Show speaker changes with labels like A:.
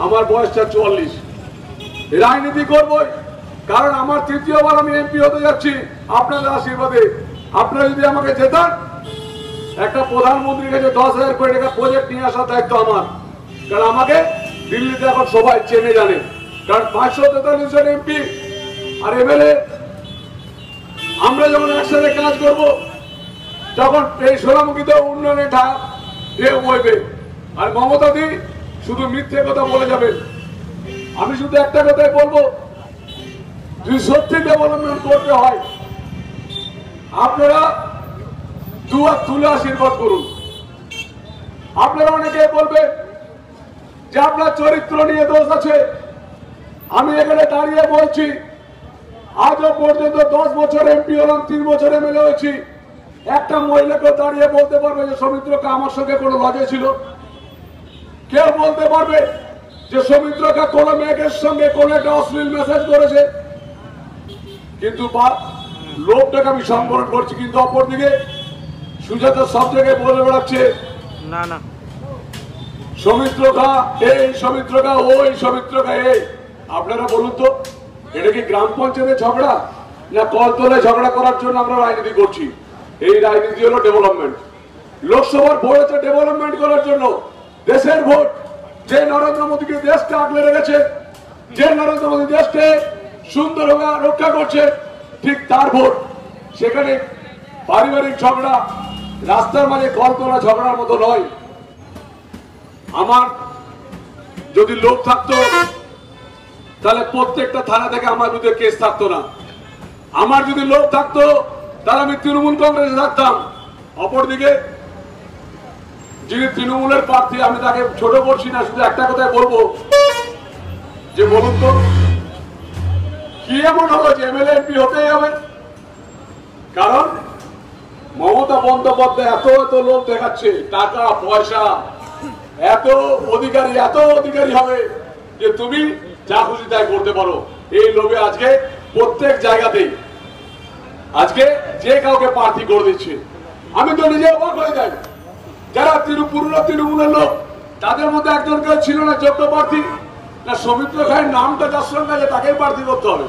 A: আমার বয়সটা 44। রাজনীতি করবই, কারণ আমার তৃতীয়বার আমি এমপি হতে যাচ্ছি আপনাদের আশীর্বাদে। আপনারা যদি আমাকে জেতান, একটা প্রধানমন্ত্রীর কাছে 10,000 কোটি টাকা প্রজেক্ট নিয়ে আসার দায়িত্ব আমার। কারণ আমাকে দিল্লিতে এখন সবাই চেনে জানে, কারণ 543 জন এমপি আর এমএলএ আমরা যখন একসাথে কাজ করব, তখন এই সোনামুখীতে উন্নয়নের ঢেউ বইবে। আর মমতা দি শুধু মিথ্যে কথা বলে যাবেন। আমি শুধু একটা কথাই বলবো, যদি সত্যি ডেভেলপমেন্ট করতে হয়, আপনারা দুয়ার তুলে আশীর্বাদ করুন। আপনারা অনেকে বলবেন যে আপনার চরিত্র নিয়ে দোষ আছে। আমি এখানে দাঁড়িয়ে বলছি, আজও পর্যন্ত 10 বছর এমপি হলাম, 3 বছর এমএলএ হয়েছি, একটা মহিলাকে দাঁড়িয়ে বলতে পারবে যে সৌমিত্রকা আমার সঙ্গে কোনো লজে ছিল? কেউ বলতে পারবে যে সৌমিত্রকা কোনো মেয়ের সঙ্গে কোনো একটা অশ্লীল মেসেজ করেছে? কিন্তু লোকটাকে আমি সম্বোধন করছি, কিন্তু অপরদিকে সুজাতা সব জায়গায় বলে বেড়াচ্ছে
B: না না
A: সৌমিত্রকা এই, সৌমিত্রকা ওই, সৌমিত্রকা এই। আপনারা বলুন তো, এটা কি গ্রাম পঞ্চায়েতের ঝগড়া, না কলতলায় ঝগড়া করার জন্য আমরা রাজনীতি করছি? এই রাজনীতি হলো ডেভেলপমেন্ট। লোকসভার ভোট হচ্ছে ডেভেলপমেন্ট করার জন্য। দেশের ভোট, যে নরেন্দ্র মোদীকে দেশকে আগলে রেখেছে, যে নরেন্দ্র মোদী দেশকে সুন্দর রক্ষা করছে, ঠিক তার ভোট। সেখানে পারিবারিক ঝগড়া, রাস্তার মাঝে কলতলা ঝগড়ার মতো নয়। আমার যদি লোক থাকতো, তাহলে প্রত্যেকটা থানা থেকে আমার বিরুদ্ধে কেস থাকতো না। আমার যদি লোক থাকতো, তাহলে আমি তৃণমূল কংগ্রেসে থাকতাম। অপরদিকে যিনি তৃণমূলের প্রার্থী, আমি তাকে ছোট করছি না, শুধু একটা কথাই বলবো যে বলুন তো, কি এমন হলো যে এমএলএ এমপি হতেই হবে? কারণ মমতা বন্দ্যোপাধ্যায় এত এত লোক দেখাচ্ছে, টাকা পয়সা, এত অধিকারী হবে যে তুমি যা খুশি তাই করতে পারো। এই লোভে আজকে প্রত্যেক জায়গাতেই আজকে যে কাউকে প্রার্থী করে দিচ্ছে। আমি তো নিজে অবাক হয়ে যাই, যারা পুরনো তৃণমূলের লোক, তাদের মধ্যে একজন কেউ ছিল না যোগ্য প্রার্থী? না সৌমিত্র খায়ের নামটা যার সঙ্গে আছে তাকেই প্রার্থী করতে হবে?